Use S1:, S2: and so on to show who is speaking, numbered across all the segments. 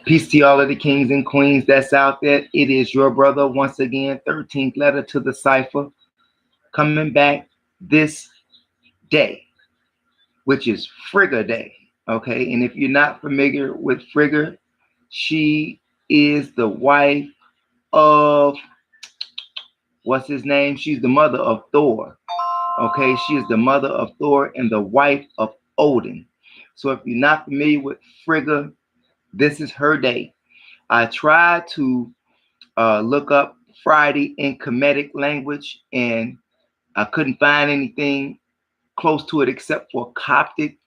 S1: Peace to all of the kings and queens that's out there. It is your brother once again, 13th letter to the cipher, coming back this day, which is Frigga Day. Okay, and if you're not familiar with Frigga, she is the wife of what's his name? She's the mother of Thor. Okay, she is the mother of Thor and the wife of Odin. So if you're not familiar with Frigga, this is her day. I tried to look up Friday in Kemetic language, and I couldn't find anything close to it except for Coptic,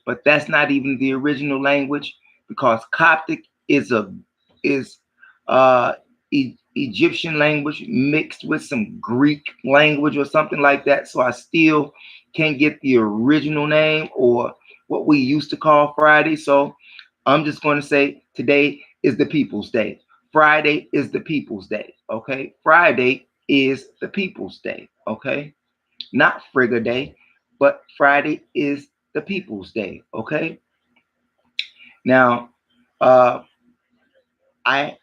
S1: but that's not even the original language because Coptic is uh, Egyptian language mixed with some Greek language or something like that. So I still can't get the original name or what we used to call Friday. So I'm just going to say today is the People's Day. Friday is the People's Day. Okay. Friday is the People's Day. Okay. Not Frigga Day, but Friday is the People's Day. Okay. Now, I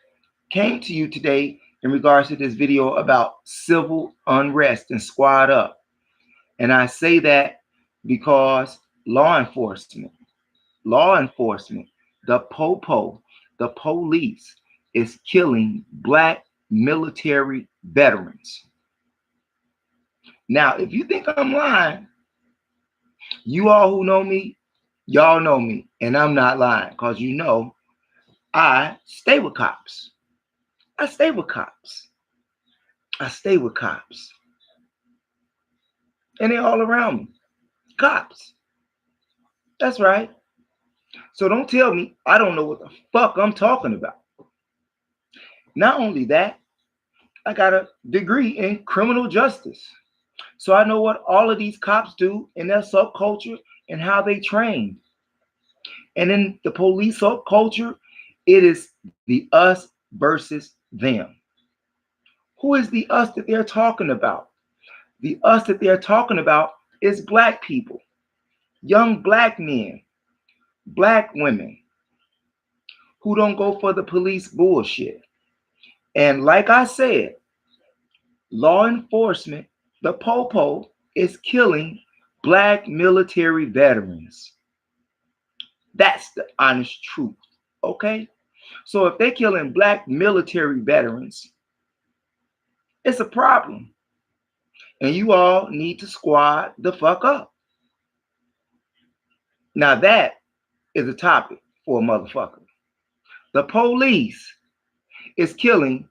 S1: came to you today in regards to this video about civil unrest and squad up. And I say that because law enforcement, the popo, the police is killing black military veterans. Now, if you think I'm lying, you all who know me, y'all know me, and I'm not lying because you know I stay with cops. I stay with cops. I stay with cops. And they're all around me. Cops. That's right. So don't tell me I don't know what the fuck I'm talking about. Not only that, I got a degree in criminal justice. So I know what all of these cops do in their subculture and how they train. And in the police subculture, it is the us versus them. Who is the us that they're talking about? The us that they're talking about is black people, young black men, black women who don't go for the police bullshit. And like I said, law enforcement, the popo, is killing black military veterans. That's the honest truth. Okay? So if they're killing black military veterans, it's a problem. And you all need to squad the fuck up. Now that is a topic for a motherfucker. The police is killing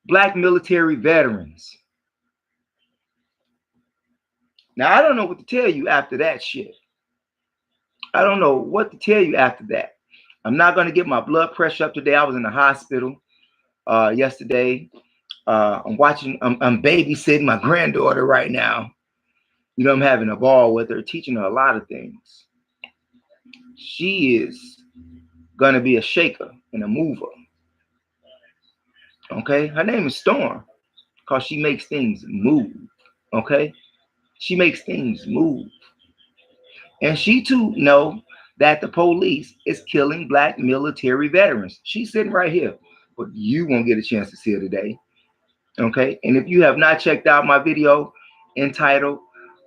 S1: black military veterans. Now I don't know what to tell you after that shit. I don't know what to tell you after that. I'm not going to get my blood pressure up today. I was in the hospital yesterday. I'm babysitting my granddaughter right now. You know, I'm having a ball with her, teaching her a lot of things. She is going to be a shaker and a mover. Okay? Her name is Storm because she makes things move. Okay? She makes things move. And she too know that the police is killing black military veterans. She's sitting right here, but you won't get a chance to see her today. Okay? And if you have not checked out my video entitled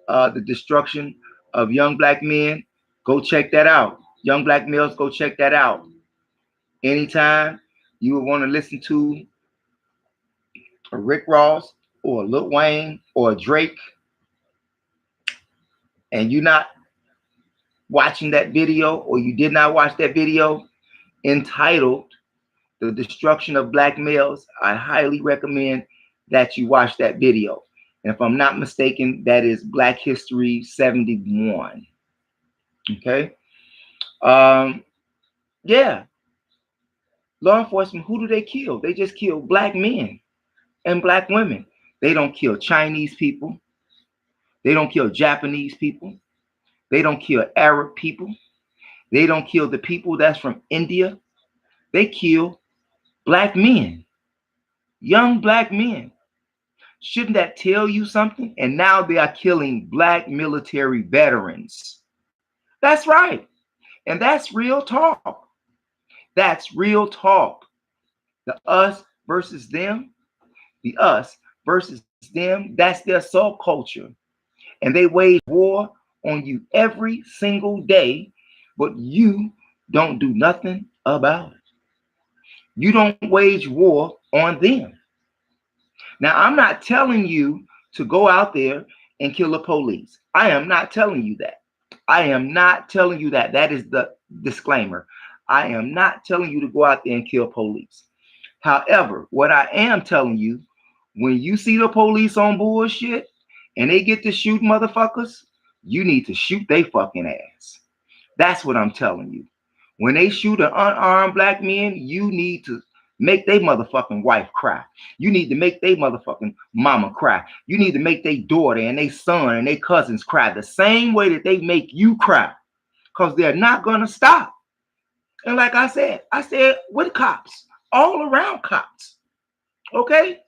S1: The Destruction of Young Black Men, go check that out. Young black males, go check that out. Anytime you would want to listen to a Rick Ross or a Lil Wayne or a Drake, and you're not watching that video, or you did not watch that video entitled The Destruction of Black Males, I highly recommend that you watch that video. And if I'm not mistaken, that is Black History 71. Okay. Yeah. Law enforcement, who do they kill? They just kill black men and black women. They don't kill Chinese people. They don't kill Japanese people. They don't kill Arab people. They don't kill the people that's from India. They kill black men, young black men. Shouldn't that tell you something? And now they are killing black military veterans. That's right. And that's real talk. That's real talk. The us versus them, the us versus them, that's their subculture. And they wage war on you every single day, but you don't do nothing about it. You don't wage war on them. Now, I'm not telling you to go out there and kill the police. I am not telling you that. I am not telling you that. That is the disclaimer. I am not telling you to go out there and kill police. However, what I am telling you, when you see the police on bullshit and they get to shoot motherfuckers, you need to shoot they fucking ass. That's what I'm telling you. When they shoot an unarmed black man, you need to make their motherfucking wife cry. You need to make their motherfucking mama cry. You need to make their daughter and their son and their cousins cry the same way that they make you cry, because they're not going to stop. And like I said with cops, all around cops. Okay?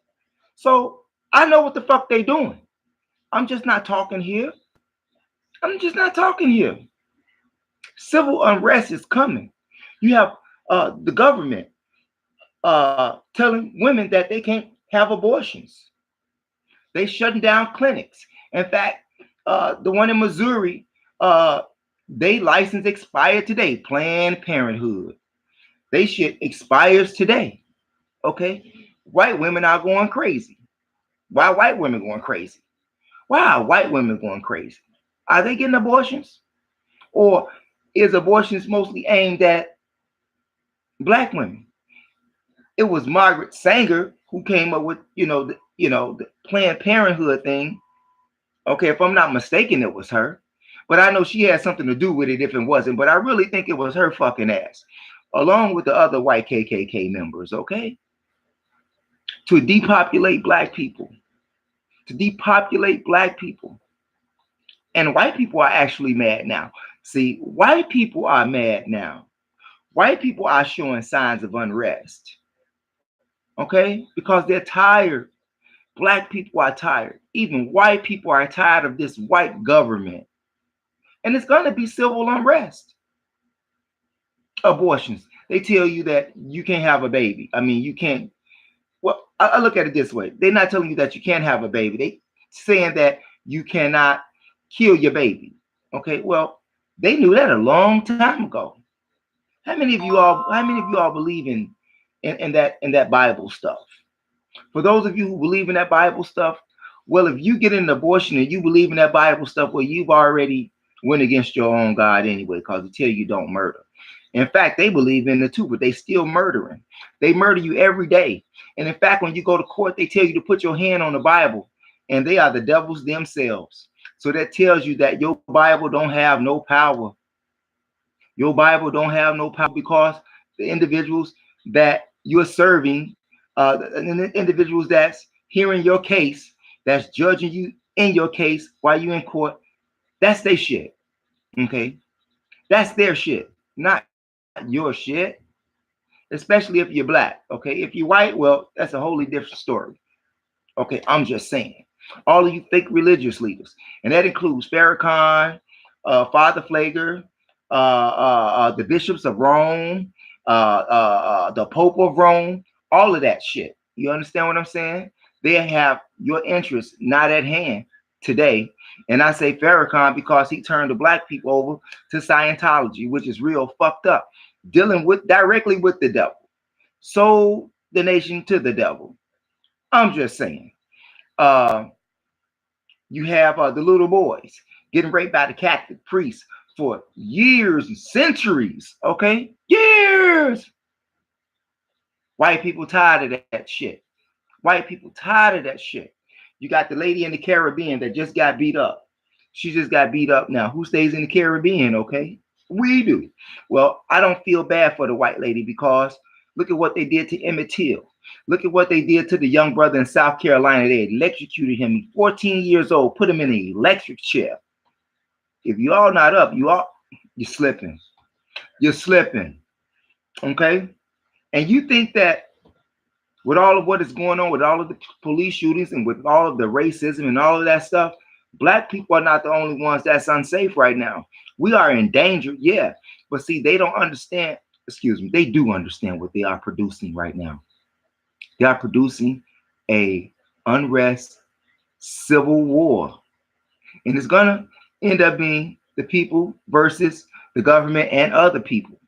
S1: So I know what the fuck they doing. I'm just not talking here. I'm just not talking here. Civil unrest is coming. You have the government telling women that they can't have abortions. They shutting down clinics. In fact, the one in Missouri, they license expired today. Planned Parenthood. They shit expires today. Okay, white women are going crazy. Why are white women going crazy? Why are white women going crazy? Are they getting abortions, or is abortions mostly aimed at black women? It was Margaret Sanger who came up with, the Planned Parenthood thing. Okay, if I'm not mistaken, it was her. But I know she had something to do with it if it wasn't. But I really think it was her fucking ass, along with the other white KKK members, okay? To depopulate black people. To depopulate black people. And white people are actually mad now. See, white people are mad now. White people are showing signs of unrest. Okay? Because they're tired. Black people are tired. Even white people are tired of this white government. And it's going to be civil unrest. Abortions. They tell you that you can't have a baby. I mean, you can't. Well, I look at it this way. They're not telling you that you can't have a baby. They saying that you cannot kill your baby. Okay, well, they knew that a long time ago. How many of you all believe in that Bible stuff? For those of you who believe in that Bible stuff, well, if you get an abortion and you believe in that Bible stuff, well, you've already went against your own God anyway, because it tells you don't murder. In fact, they believe in it too, but they still murdering. They murder you every day. And in fact, when you go to court, they tell you to put your hand on the Bible, and they are the devils themselves. So that tells you that your Bible don't have no power. Your Bible don't have no power, because the individuals that you're serving, the individuals that's hearing your case, that's judging you in your case while you're in court, that's their shit. Okay? That's their shit, not your shit. Especially if you're black. Okay? If you're white, well, that's a wholly different story. Okay? I'm just saying. All of you fake religious leaders, and that includes Farrakhan, Father Flager, the bishops of Rome, the Pope of Rome, all of that shit. You understand what I'm saying? They have your interests not at hand today. And I say Farrakhan because he turned the black people over to Scientology, which is real fucked up, dealing directly with the devil. Sold the nation to the devil. I'm just saying. You have the little boys getting raped by the Catholic priests for years and centuries. Okay? Years. White people tired of that shit. White people tired of that shit. You got the lady in the Caribbean that just got beat up. She just got beat up now. Who stays in the Caribbean, okay? We do. Well, I don't feel bad for the white lady, because look at what they did to Emmett Till. Look at what they did to the young brother in South Carolina. They electrocuted him. He's 14 years old. Put him in an electric chair. If you all not up, you're slipping. You're slipping. Okay? And you think that with all of what is going on, with all of the police shootings and with all of the racism and all of that stuff, black people are not the only ones that's unsafe right now. We are in danger, yeah. But see, they don't understand excuse me, they do understand what they are producing right now. They are producing a unrest, civil war, and it's gonna end up being the people versus the government and other people.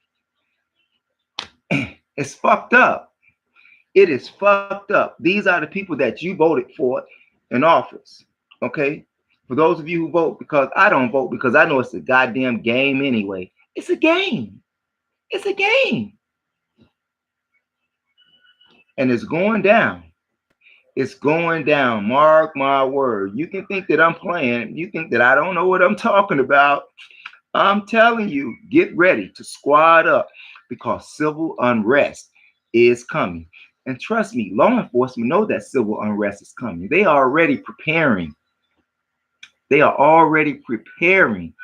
S1: It's fucked up. It is fucked up. These are the people that you voted for in office. Okay? For those of you who vote, because I don't vote because I know it's a goddamn game anyway. It's a game. It's a game. And it's going down. It's going down. Mark my word. You can think that I'm playing. You think that I don't know what I'm talking about. I'm telling you, get ready to squad up because civil unrest is coming. And trust me, law enforcement know that civil unrest is coming. They are already preparing. They are already preparing.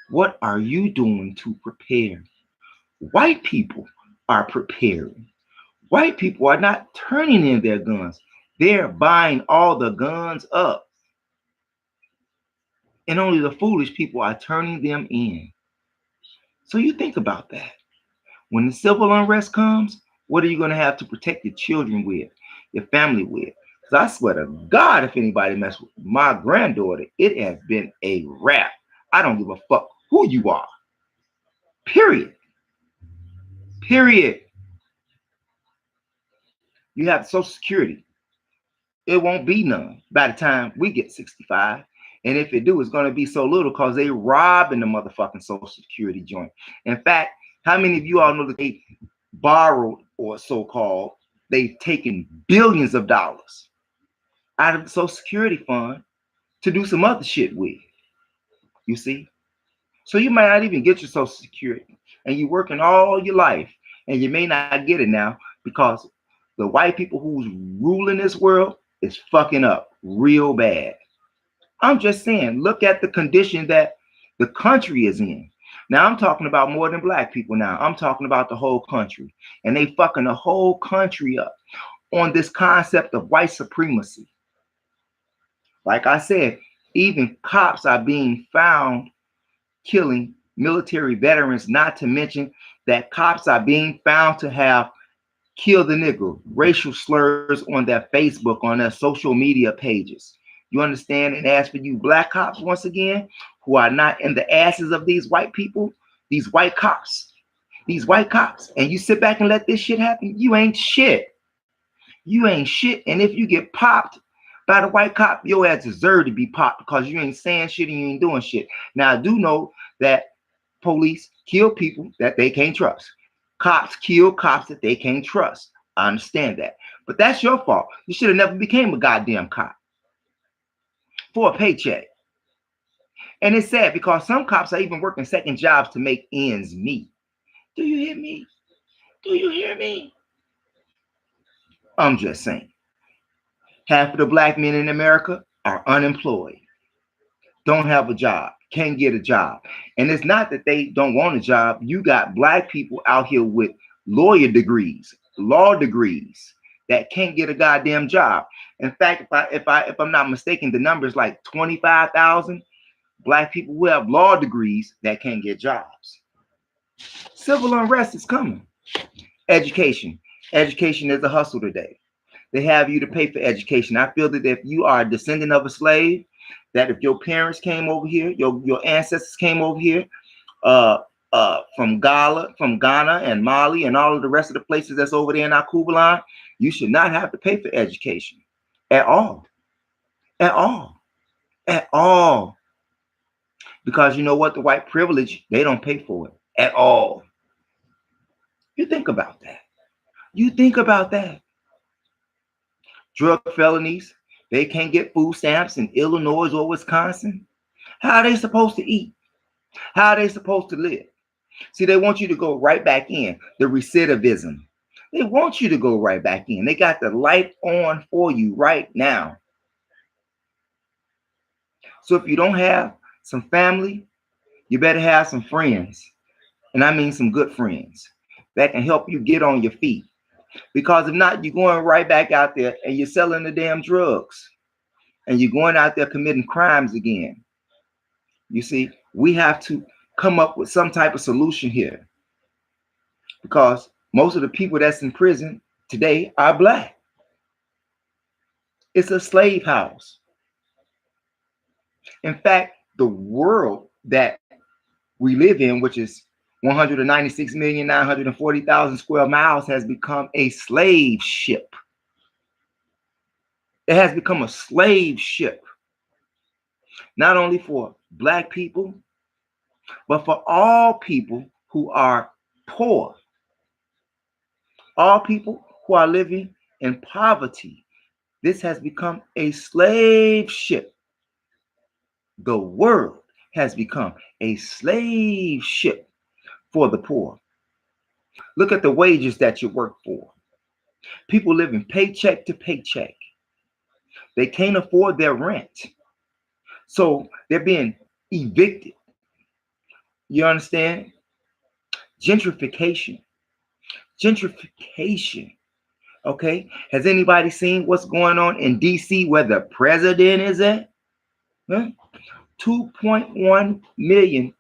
S1: What are you doing to prepare? White people are preparing. White people are not turning in their guns. They're buying all the guns up. And only the foolish people are turning them in. So you think about that. When the civil unrest comes, what are you going to have to protect your children with, your family with? Because I swear to God, if anybody mess with my granddaughter, it has been a wrap. I don't give a fuck who you are. Period. Period. You have Social Security. It won't be none by the time we get 65. And if it do, it's going to be so little because they robbing the motherfucking Social Security joint. In fact, how many of you all know that they borrowed, or so-called, they've taken billions of dollars out of the Social Security fund to do some other shit with? You see? So you might not even get your Social Security, and you're working all your life, and you may not get it now because the white people who's ruling this world is fucking up real bad. I'm just saying, look at the condition that the country is in. Now I'm talking about more than black people now. I'm talking about the whole country. And they fucking the whole country up on this concept of white supremacy. Like I said, even cops are being found killing military veterans, not to mention that cops are being found to have killed the nigger, racial slurs on their Facebook, on their social media pages. You understand? And as for you black cops, once again, who are not in the asses of these white people, these white cops, and you sit back and let this shit happen, you ain't shit. You ain't shit. And if you get popped by the white cop, your ass deserve to be popped because you ain't saying shit and you ain't doing shit. Now, I do know that police kill people that they can't trust. Cops kill cops that they can't trust. I understand that. But that's your fault. You should have never became a goddamn cop for a paycheck. And it's sad because some cops are even working second jobs to make ends meet. Do you hear me? Do you hear me? I'm just saying. Half of the black men in America are unemployed, don't have a job, can't get a job. And it's not that they don't want a job. You got black people out here with lawyer degrees, law degrees, that can't get a goddamn job. In fact, if I'm not mistaken, the number is like 25,000 black people who have law degrees that can't get jobs. Civil unrest is coming. Education. Education is a hustle today. They have you to pay for education. I feel that if you are a descendant of a slave, that if your parents came over here, your ancestors came over here from Ghana and Mali and all of the rest of the places that's over there in our Kubalan, you should not have to pay for education at all. At all. At all. Because you know what? The white privilege, they don't pay for it at all. You think about that. You think about that. Drug felonies, they can't get food stamps in Illinois or Wisconsin. How are they supposed to eat? How are they supposed to live? See, they want you to go right back in. The recidivism. They want you to go right back in. They got the light on for you right now. So if you don't have some family, you better have some friends. And I mean some good friends that can help you get on your feet. Because if not, you're going right back out there and you're selling the damn drugs. And you're going out there committing crimes again. You see, we have to come up with some type of solution here. because most of the people that's in prison today are black. It's a slave house. In fact, the world that we live in, which is 196,940,000 square miles, has become a slave ship. It has become a slave ship, not only for black people, but for all people who are poor, all people who are living in poverty. This has become a slave ship. The world has become a slave ship for the poor. Look at the wages that you work for. People living paycheck to paycheck. They can't afford their rent. So they're being evicted. You understand? Gentrification. Gentrification. Okay. Has anybody seen what's going on in DC where the president is at? Huh? 2.1 million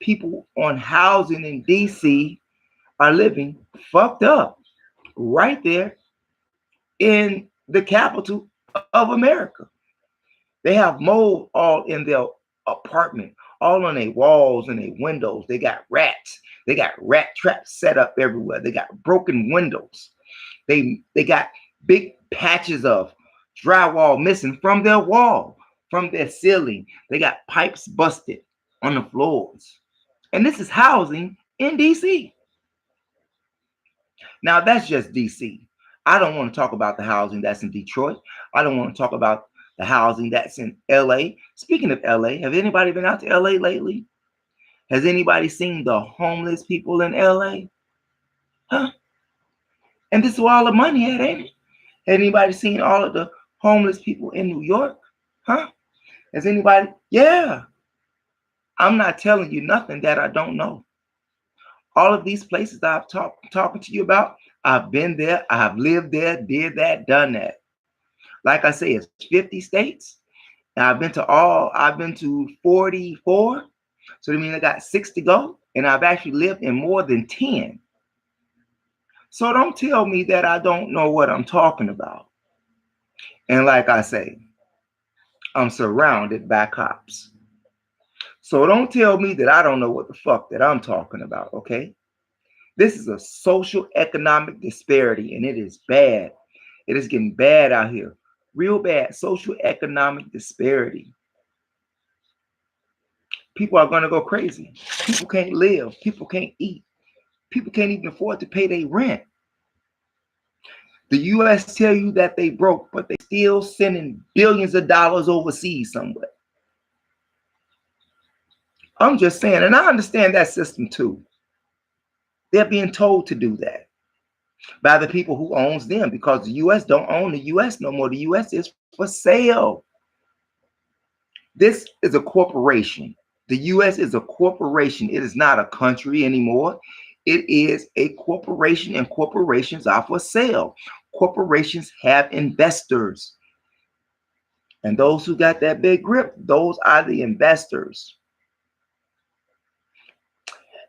S1: people on housing in DC are living fucked up right there in the capital of America. They have mold all in their apartment, all on their walls and their windows. They got rats. They got rat traps set up everywhere. They got broken windows. They got big patches of drywall missing from their wall, from their ceiling. They got pipes busted on the floors. And this is housing in DC. Now, that's just DC. I don't want to talk about the housing that's in Detroit. I don't want to talk about the housing that's in LA. Speaking of LA, have anybody been out to LA lately? Has anybody seen the homeless people in LA? Huh? And this is where all the money at, ain't it? Has anybody seen all of the homeless people in New York? Huh? Has anybody? Yeah. I'm not telling you nothing that I don't know. All of these places I've talking to you about, I've been there, I've lived there, did that, done that. Like I say, it's 50 states. And I've been to 44. So that means I got 6 to go. And I've actually lived in more than 10. So don't tell me that I don't know what I'm talking about. And like I say, I'm surrounded by cops. So don't tell me that I don't know what the fuck that I'm talking about, okay? This is a social economic disparity, and it is bad. It is getting bad out here. Real bad. Social economic disparity. People are going to go crazy. People can't live. People can't eat. People can't even afford to pay their rent. The U.S. tell you that they broke, but they still sending billions of dollars overseas somewhere. I'm just saying, and I understand that system too. They're being told to do that by the people who owns them, because the U.S. don't own the U.S. no more. The U.S. is for sale. This is a corporation. The U.S. is a corporation. It is not a country anymore. It is a corporation, and corporations are for sale. Corporations have investors. And those who got that big grip, those are the investors.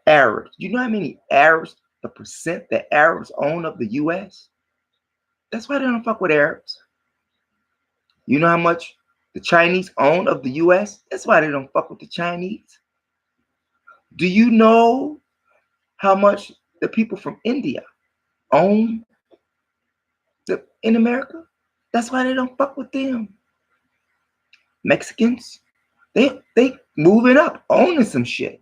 S1: Arabs. You know how many Arabs, the percent that Arabs own of the U.S.? That's why they don't fuck with Arabs. You know how much the Chinese own of the U.S.? That's why they don't fuck with the Chinese. Do you know how much the people from India own in America? That's why they don't fuck with them. Mexicans, they moving up, owning some shit.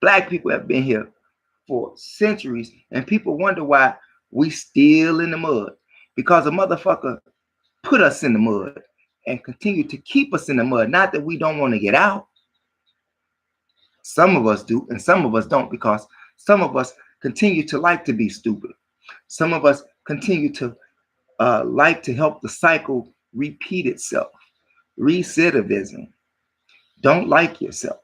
S1: Black people have been here for centuries, and people wonder why we still in the mud. Because a motherfucker put us in the mud and continue to keep us in the mud. Not that we don't want to get out. Some of us do, and some of us don't, because some of us continue to like to be stupid. Some of us continue to like to help the cycle repeat itself. Recidivism. Don't like yourself.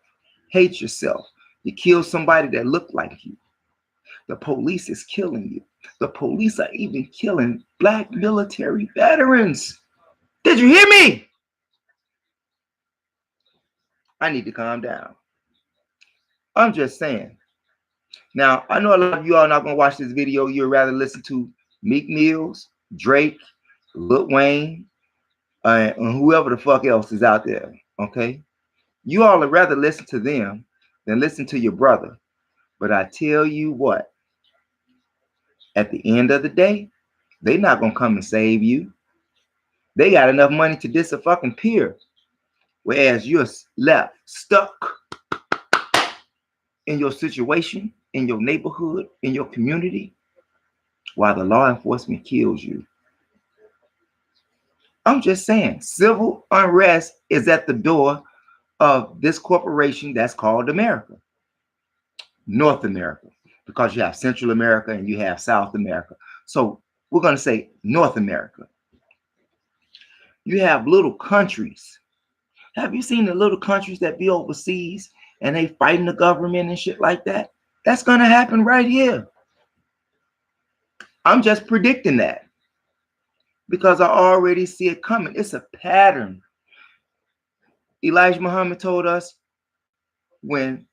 S1: Hate yourself. You kill somebody that looked like you. The police is killing you. The police are even killing Black military veterans. Did you hear me? I need to calm down. I'm just saying, Now, I know a lot of you all not gonna watch this video. You'd rather listen to Meek Mills, Drake, Lil Wayne, and whoever the fuck else is out there. Okay, you all would rather listen to them than listen to your brother. But I tell you what, at the end of the day, they not gonna come and save you. They got enough money to diss a fucking peer, whereas you're left stuck in your situation, in your neighborhood, in your community, while the law enforcement kills you. I'm just saying, civil unrest is at the door of this corporation that's called America, North America, because you have Central America and you have South America. So we're going to say North America. You have little countries. Have you seen the little countries that be overseas and they fighting the government and shit like that? That's going to happen right here. I'm just predicting that because I already see it coming. It's a pattern. Elijah Muhammad told us when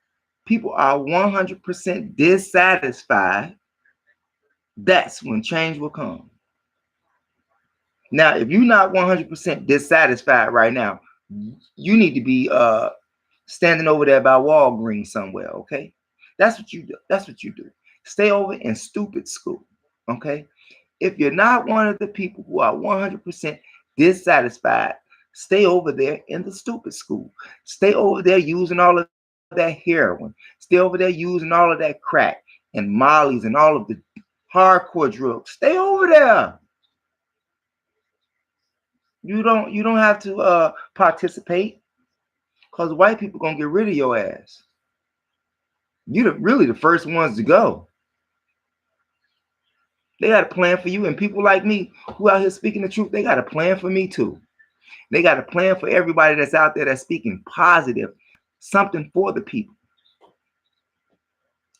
S1: people are 100% dissatisfied, that's when change will come. Now, if you're not 100% dissatisfied right now, you need to be standing over there by Walgreens somewhere, okay? That's what you do. That's what you do. Stay over in stupid school, okay? If you're not one of the people who are 100% dissatisfied, stay over there in the stupid school. Stay over there using all of that heroin. Stay over there using all of that crack and mollies and all of the hardcore drugs. Stay over there. You don't have to participate because white people gonna get rid of your ass. You're really the first ones to go. They got a plan for you, and people like me who out here speaking the truth, they got a plan for me too. They got a plan for everybody that's out there that's speaking positive, something for the people.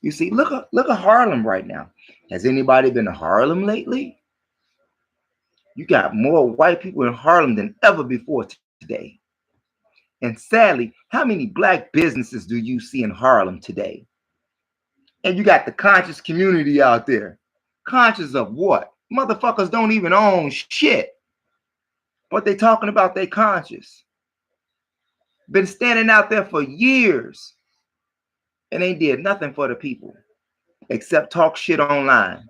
S1: You see, look at Harlem right now. Has anybody been to Harlem lately? You got more white people in Harlem than ever before today. And sadly, how many black businesses do you see in Harlem today? And you got the conscious community out there. Conscious of what? Motherfuckers don't even own shit. But they talking about they conscious. Been standing out there for years. And they did nothing for the people except talk shit online.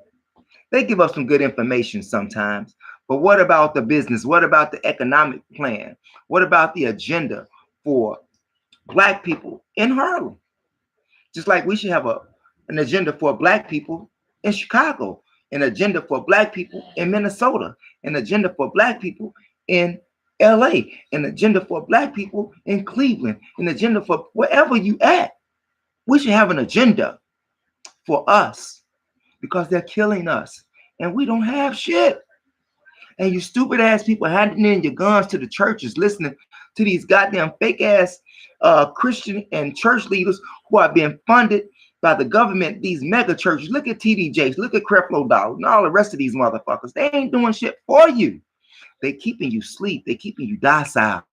S1: They give us some good information sometimes. But what about the business? What about the economic plan? What about the agenda for black people in Harlem? Just like we should have an agenda for black people in Chicago, an agenda for black people in Minnesota, an agenda for black people in LA, an agenda for black people in Cleveland, an agenda for wherever you at. We should have an agenda for us because they're killing us and we don't have shit. And you stupid ass people handing in your guns to the churches, listening to these goddamn fake ass Christian and church leaders who are being funded by the government, these mega churches. Look at TD Jakes, look at Creflo Dollar, and all the rest of these motherfuckers. They ain't doing shit for you. They keeping you sleep. They keeping you docile.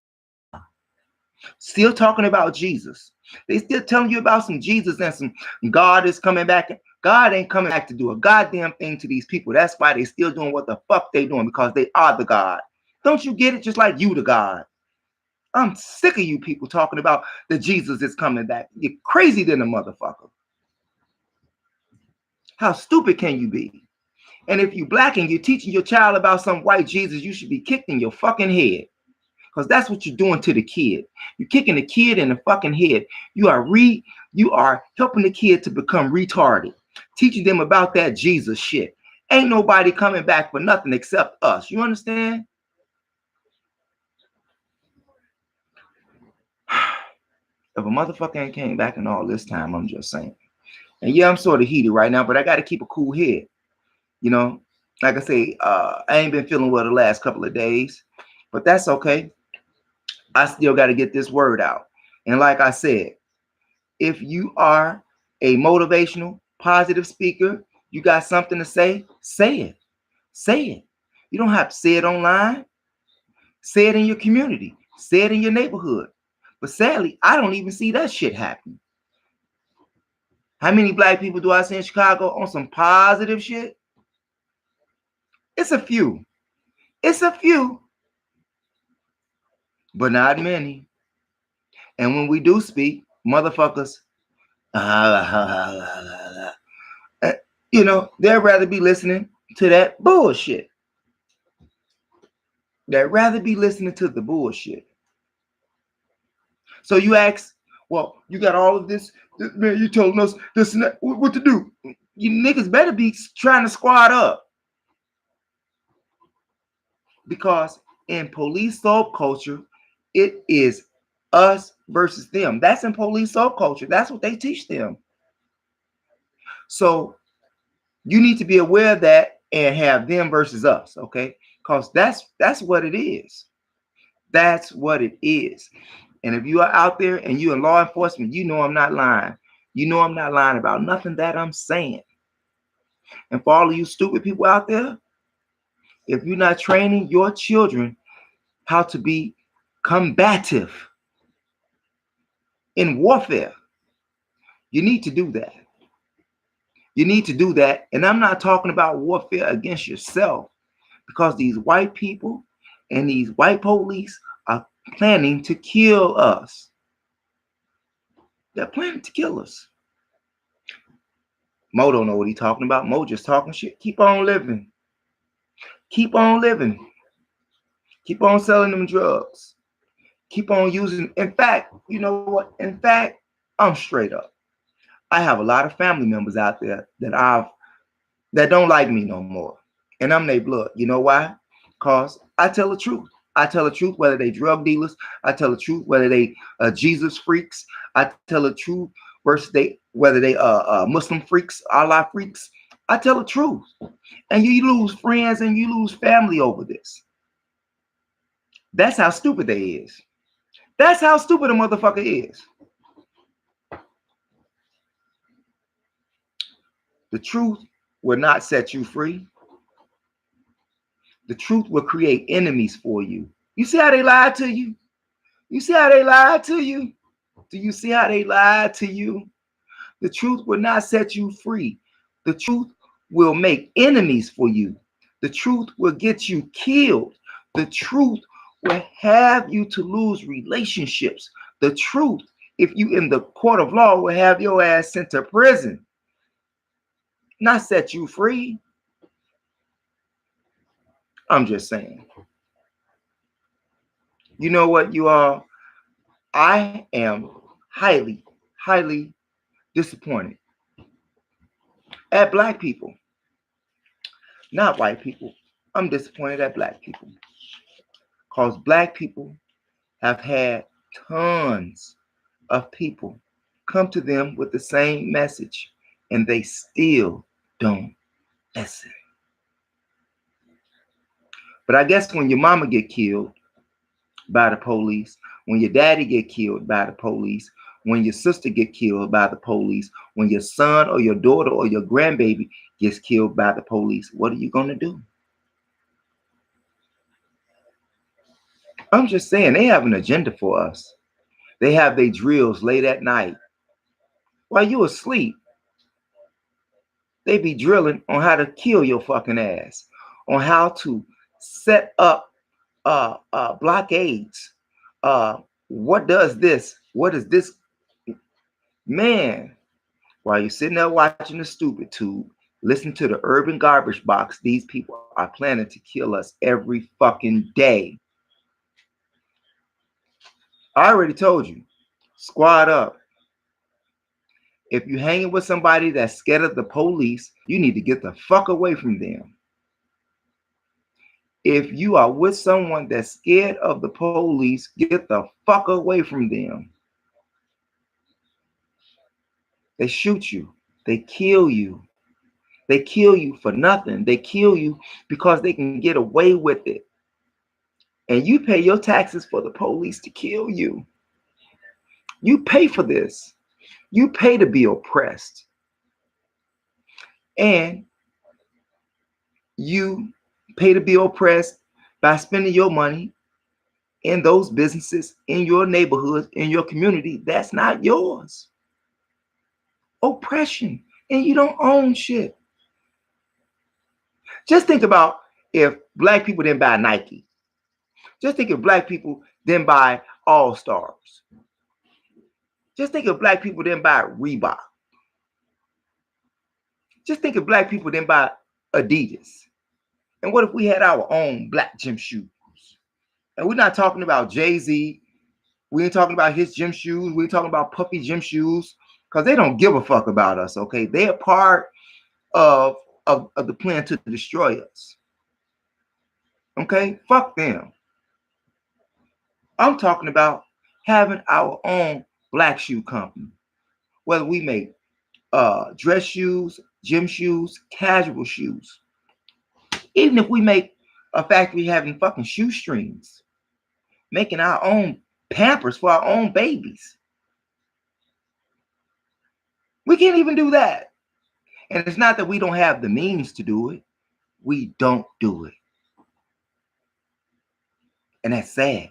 S1: Still talking about Jesus. They still telling you about some Jesus and some God is coming back. God ain't coming back to do a goddamn thing to these people. That's why they still doing what the fuck they doing, because they are the God. Don't you get it? Just like you the God. I'm sick of you people talking about the Jesus is coming back. You're crazy than a motherfucker. How stupid can you be? And if you black and you're teaching your child about some white Jesus, you should be kicked in your fucking head. Because that's what you're doing to the kid. You're kicking the kid in the fucking head. You are helping the kid to become retarded. Teaching them about that Jesus shit. Ain't nobody coming back for nothing except us. You understand? If a motherfucker ain't came back in all this time, I'm just saying. And yeah, I'm sort of heated right now, but I got to keep a cool head. You know, like I say, I ain't been feeling well the last couple of days, but that's okay. I still got to get this word out. And like I said, if you are a motivational, positive speaker, you got something to say, say it. Say it. You don't have to say it online. Say it in your community. Say it in your neighborhood. But sadly, I don't even see that shit happening. How many black people do I see in Chicago on some positive shit? It's a few. It's a few, but not many. And when we do speak, motherfuckers, you know, they'd rather be listening to that bullshit. They'd rather be listening to the bullshit. So you ask, well, you got all of this, man, you telling us this and that, what to do? You niggas better be trying to squad up. Because in police subculture, it is us versus them. That's in police subculture. That's what they teach them. So you need to be aware of that and have them versus us, okay? Because that's what it is. That's what it is. And if you are out there and you're in law enforcement, you know I'm not lying. You know I'm not lying about nothing that I'm saying. And for all of you stupid people out there, if you're not training your children how to be combative in warfare, you need to do that. You need to do that. And I'm not talking about warfare against yourself, because these white people and these white police are planning to kill us. They're planning to kill us. Mo don't know what he's talking about. Mo just talking shit. Keep on living. Keep on living. Keep on selling them drugs. Keep on using. In fact, you know what? In fact, I'm straight up. I have a lot of family members out there that don't like me no more. And I'm their blood. You know why? Because I tell the truth. I tell the truth whether they drug dealers. I tell the truth whether they Jesus freaks. I tell the truth versus whether they Muslim freaks, Allah freaks. I tell the truth. And you lose friends and you lose family over this. That's how stupid they is. That's how stupid a motherfucker is. The truth will not set you free. The truth will create enemies for you. You see how they lied to you? You see how they lied to you? Do you see how they lied to you? The truth will not set you free. The truth will make enemies for you. The truth will get you killed. The truth will have you to lose relationships. The truth, if you in the court of law, will have your ass sent to prison. Not set you free. I'm just saying. You know what, you are? I am highly, highly disappointed at black people. Not white people. I'm disappointed at black people. Because black people have had tons of people come to them with the same message, and they still don't listen. But I guess when your mama get killed by the police, when your daddy get killed by the police, when your sister get killed by the police, when your son or your daughter or your grandbaby gets killed by the police, what are you going to do? I'm just saying, they have an agenda for us. They have their drills late at night. While you asleep, they be drilling on how to kill your fucking ass, on how to set up blockades. What does this? What is this? Man, while you're sitting there watching the stupid tube, listen to the urban garbage box, these people are planning to kill us every fucking day. I already told you, squad up. If you're hanging with somebody that's scared of the police, you need to get the fuck away from them. If you are with someone that's scared of the police, get the fuck away from them. They shoot you. They kill you. They kill you for nothing. They kill you because they can get away with it. And you pay your taxes for the police to kill you. You pay for this. You pay to be oppressed. And you pay to be oppressed by spending your money in those businesses, in your neighborhood, in your community. That's not yours. oppression, and you don't own shit. Just think about if black people didn't buy Nike. Just think if black people didn't buy All Stars. Just think if black people didn't buy Reebok. Just think if black people didn't buy Adidas. And what if we had our own black gym shoes? And we're not talking about Jay-Z. We ain't talking about his gym shoes. We ain't talking about Puffy gym shoes, because they don't give a fuck about us, okay? They're part of the plan to destroy us. Okay? Fuck them. I'm talking about having our own black shoe company. Whether we make dress shoes, gym shoes, casual shoes. Even if we make a factory having fucking shoestrings, making our own Pampers for our own babies. We can't even do that. And it's not that we don't have the means to do it. We don't do it. And that's sad.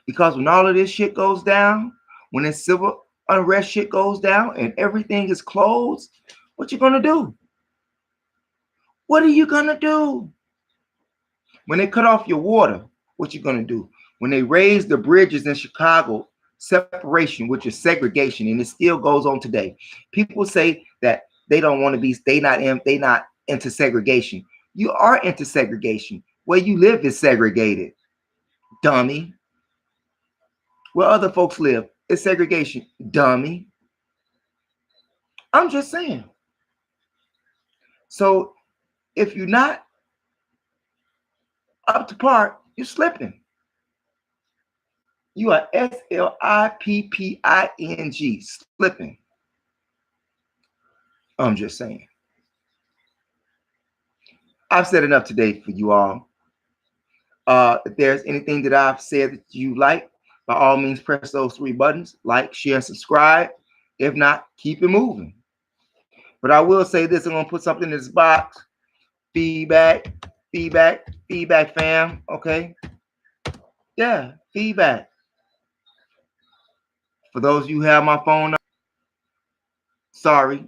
S1: Because when all of this shit goes down, when this civil unrest shit goes down and everything is closed, what you gonna do? What are you gonna do? When they cut off your water, what you gonna do? When they raise the bridges in Chicago, separation, which is segregation, and it still goes on today. People say that they don't want to be, they not into segregation. You are into segregation. Where you live is segregated, dummy. Where other folks live is segregation, dummy. I'm just saying. So if you're not up to par, you're slipping. You are SLIPPING, slipping. I'm just saying. I've said enough today for you all. If there's anything that I've said that you like, by all means, press those 3 buttons: like, share, and subscribe. If not, keep it moving. But I will say this: I'm gonna put something in this box. Feedback, feedback, feedback, fam. Okay. Yeah, feedback. For those of you who have my phone number, sorry,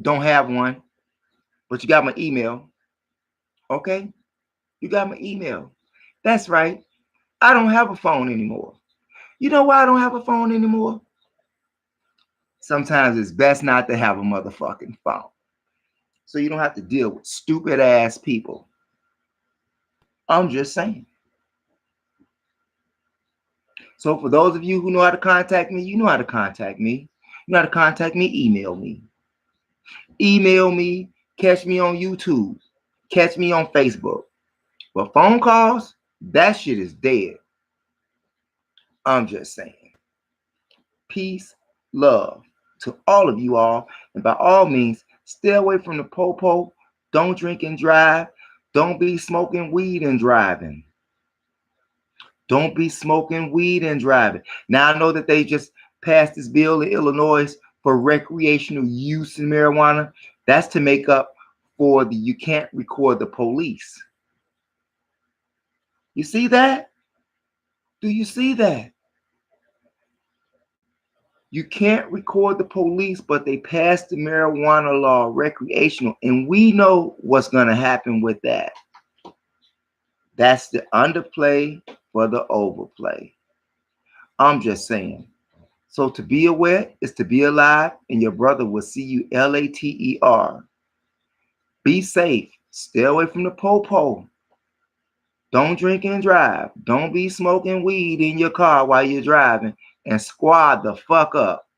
S1: don't have one, but you got my email. Okay? You got my email. That's right. I don't have a phone anymore. You know why I don't have a phone anymore? Sometimes it's best not to have a motherfucking phone, so you don't have to deal with stupid ass people. I'm just saying. So for those of you who know how to contact me, you know how to contact me. You know how to contact me, email me. Email me, catch me on YouTube, catch me on Facebook. But phone calls, that shit is dead. I'm just saying. Peace, love to all of you all. And by all means, stay away from the po-po. Don't drink and drive. Don't be smoking weed and driving. Don't be smoking weed and driving. Now I know that they just passed this bill in Illinois for recreational use in marijuana. That's to make up for the you can't record the police. You see that? Do you see that? You can't record the police, but they passed the marijuana law recreational, and we know what's going to happen with that. That's the underplay for the overplay. I'm just saying. So to be aware is to be alive, and your brother will see you later. Be safe. Stay away from the po-po. Don't drink and drive. Don't be smoking weed in your car while you're driving, and squad the fuck up.